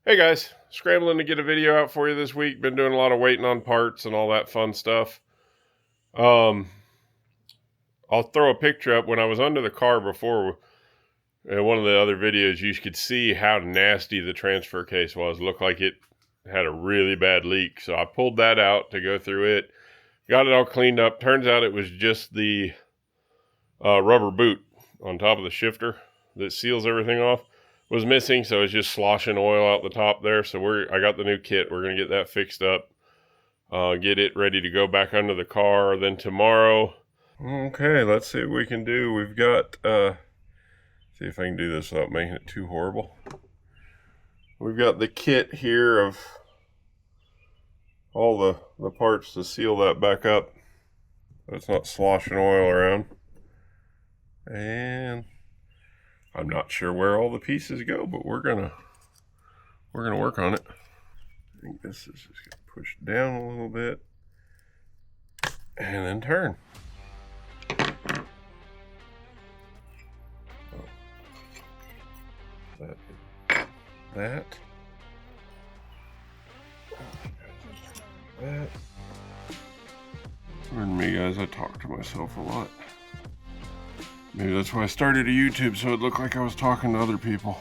Hey guys, scrambling to get a video out for you this week. Been doing a lot of waiting on parts and all that fun stuff. I'll throw a picture up. When I was under the car before, in one of the other videos, you could see how nasty the transfer case was. It looked like it had a really bad leak. So I pulled that out to go through it. Got it all cleaned up. Turns out it was just the rubber boot on top of the shifter that seals everything off was missing, so it's just sloshing oil out the top there. So I got the new kit. We're gonna get that fixed up, get it ready to go back under the car. Then tomorrow, okay, let's see what we can do. We've got see if I can do this without making it too horrible. We've got the kit here of all the parts to seal that back up so it's not sloshing oil around. And I'm not sure where all the pieces go, but we're gonna work on it. I think this is just gonna push down a little bit and then turn. Oh. That. Pardon me, guys. I talk to myself a lot. Maybe that's why I started a YouTube, so it looked like I was talking to other people.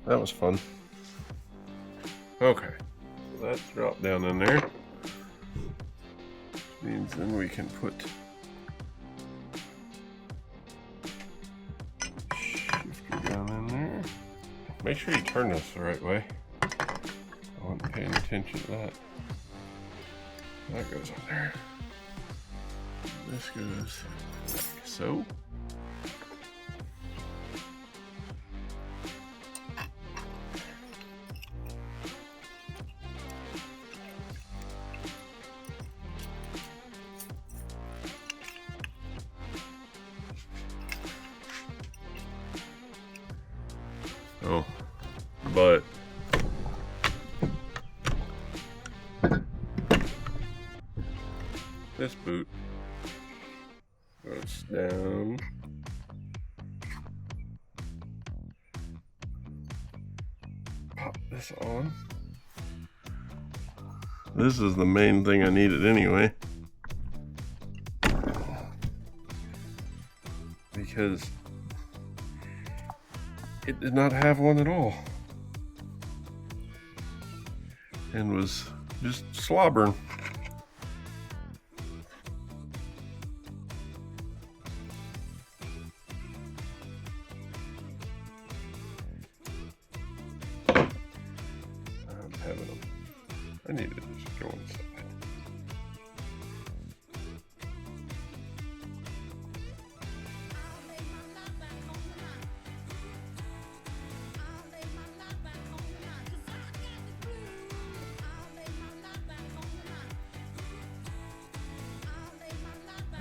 That was fun. Okay, so that's dropped down in there. Means then we can put shifter down in there. Make sure you turn this the right way. I wasn't paying attention to that. That goes on there. This goes like so. Oh, but this boot goes down. Pop this on. This is the main thing I needed anyway, because it did not have one at all and was just slobbering. I'm having them. I need to just go inside.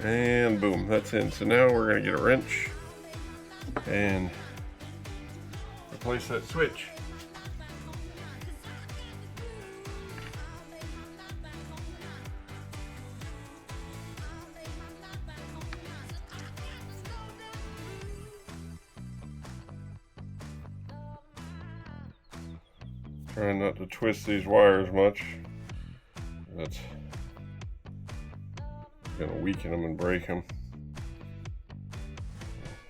And boom, that's in. So now we're going to get a wrench and replace that switch. Trying not to twist these wires much. That's gonna weaken them and break them.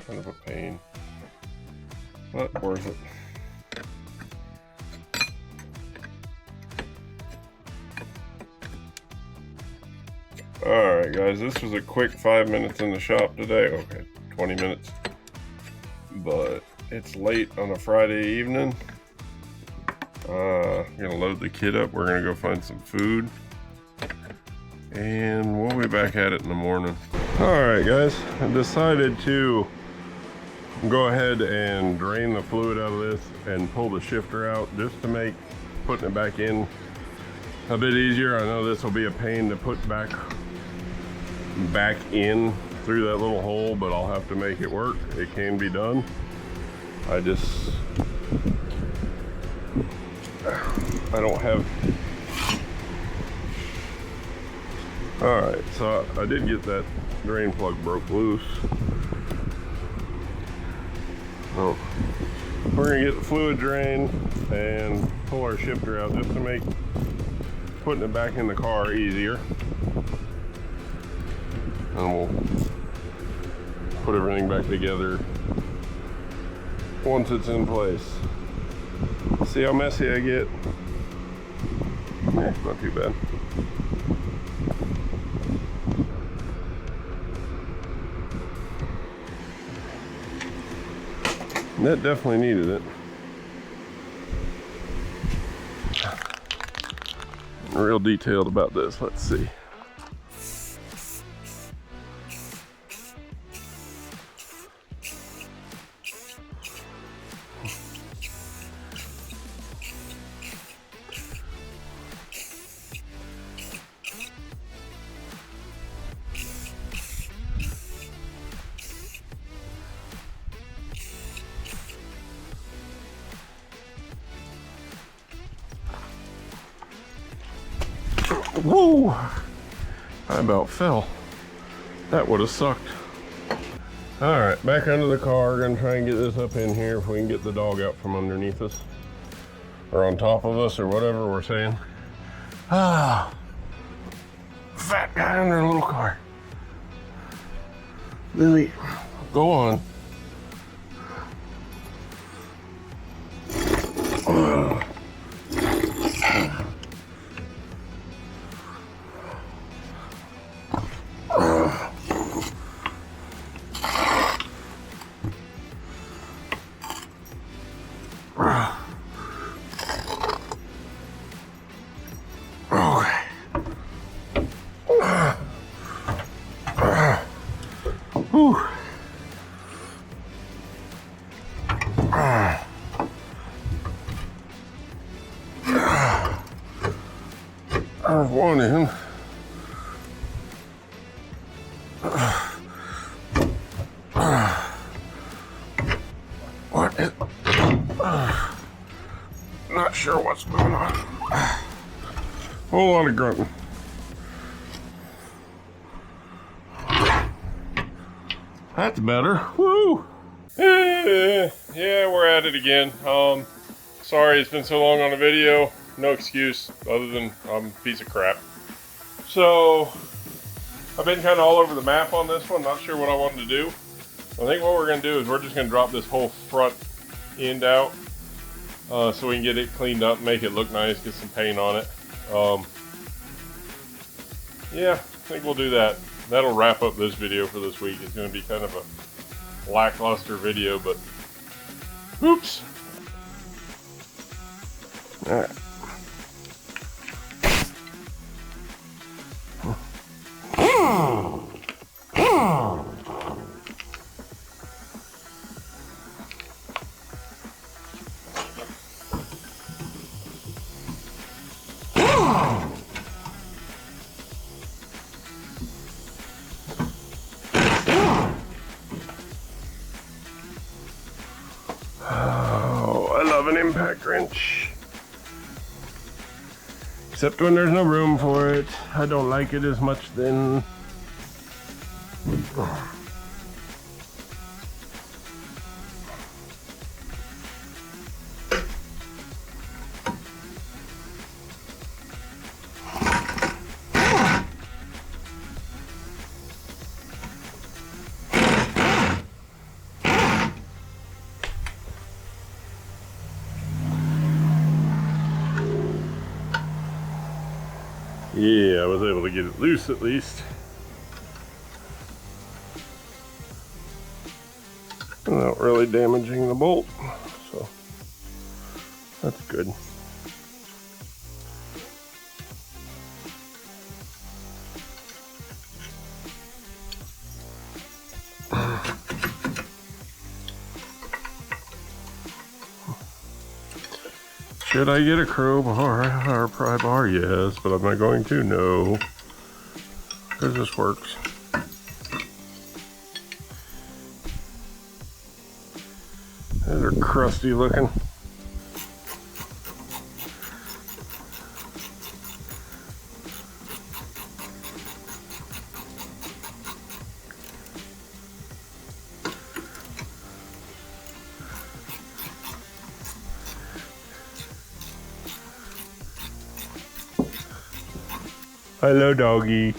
Kind of a pain, but worth it. Alright guys, this was a quick 5 minutes in the shop today. Okay, 20 minutes. But it's late on a Friday evening. I'm gonna load the kit up. We're gonna go find some food. And we'll be back at it in the morning. Alright guys, I decided to go ahead and drain the fluid out of this and pull the shifter out just to make putting it back in a bit easier. I know this will be a pain to put back in through that little hole, but I'll have to make it work. It can be done. I don't have. All right, so I did get that drain plug broke loose. Oh, we're gonna get the fluid drain and pull our shifter out just to make putting it back in the car easier. And we'll put everything back together once it's in place. See how messy I get? Not too bad. That definitely needed it. Real detailed about this. Let's see. Whoa! I about fell. That would have sucked. Alright, back under the car. Gonna try and get this up in here if we can get the dog out from underneath us. Or on top of us, or whatever we're saying. Ah! Fat guy under a little car. Lily, go on. Whew. There's one in. What is... not sure what's going on. Whole lot of grunting. That's better. Woo! Yeah, we're at it again. Sorry it's been so long on a video. No excuse other than I'm a piece of crap. So, I've been kind of all over the map on this one. Not sure what I wanted to do. I think what we're going to do is we're just going to drop this whole front end out so we can get it cleaned up, make it look nice, get some paint on it. Yeah, I think we'll do that. That'll wrap up this video for this week. It's going to be kind of a lackluster video, but oops. All right. Oh, I love an impact wrench. Except when there's no room for it. I don't like it as much then. Yeah, I was able to get it loose at least. Without really damaging the bolt, so that's good. Should I get a crowbar or a pry bar? Yes, but I'm not going to. No, because this works. Those are crusty looking. Hello, doggy.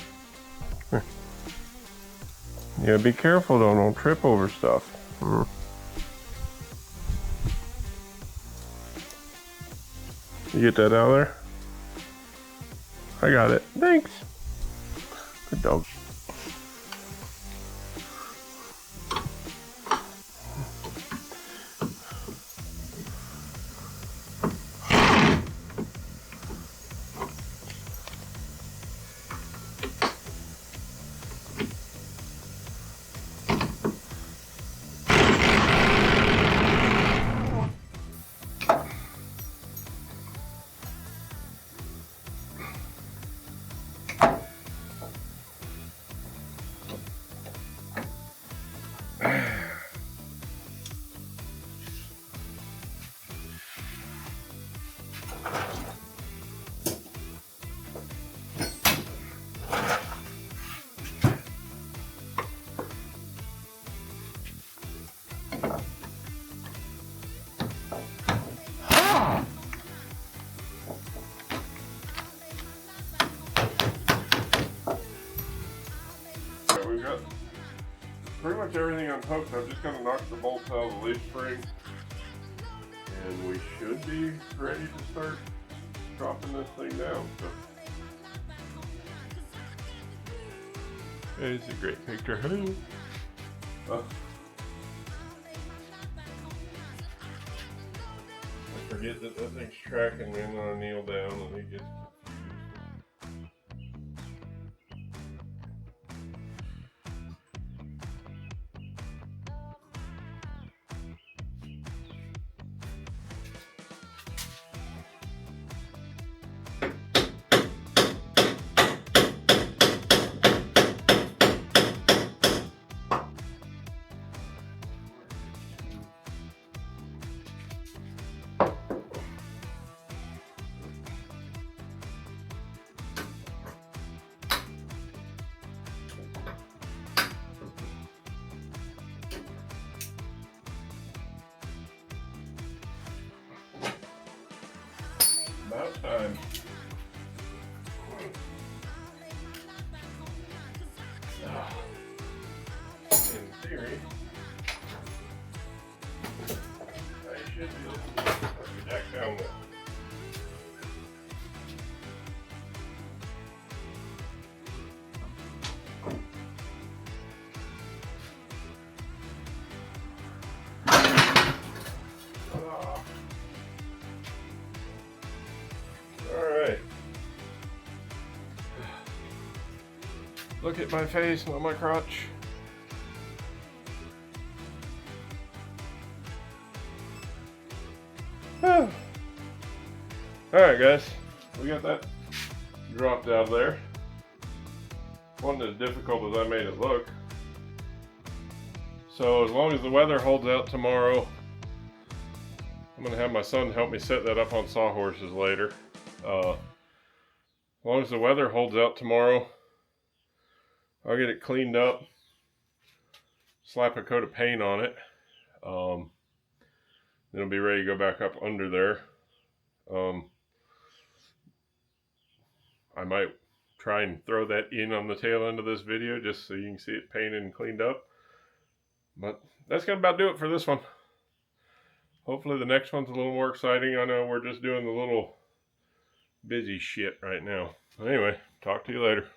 Yeah, be careful though, don't trip over stuff. You get that out of there? I got it. Thanks. Good dog. We've got pretty much everything unhooked. I've just got to knock the bolts out of the leaf spring, and we should be ready to start dropping this thing down. So, it's a great picture. I forget that thing's tracking me, and then I kneel down and it gets. About time. In theory, I should be able to put the deck down there. Look at my face, not my crotch. Alright guys, we got that dropped out of there. Wasn't as difficult as I made it look. So as long as the weather holds out tomorrow, I'm gonna have my son help me set that up on sawhorses later. As long as the weather holds out tomorrow, I'll get it cleaned up, slap a coat of paint on it, then it'll be ready to go back up under there. I might try and throw that in on the tail end of this video just so you can see it painted and cleaned up. But that's gonna about do it for this one. Hopefully the next one's a little more exciting. I know we're just doing the little busy shit right now. Anyway, talk to you later.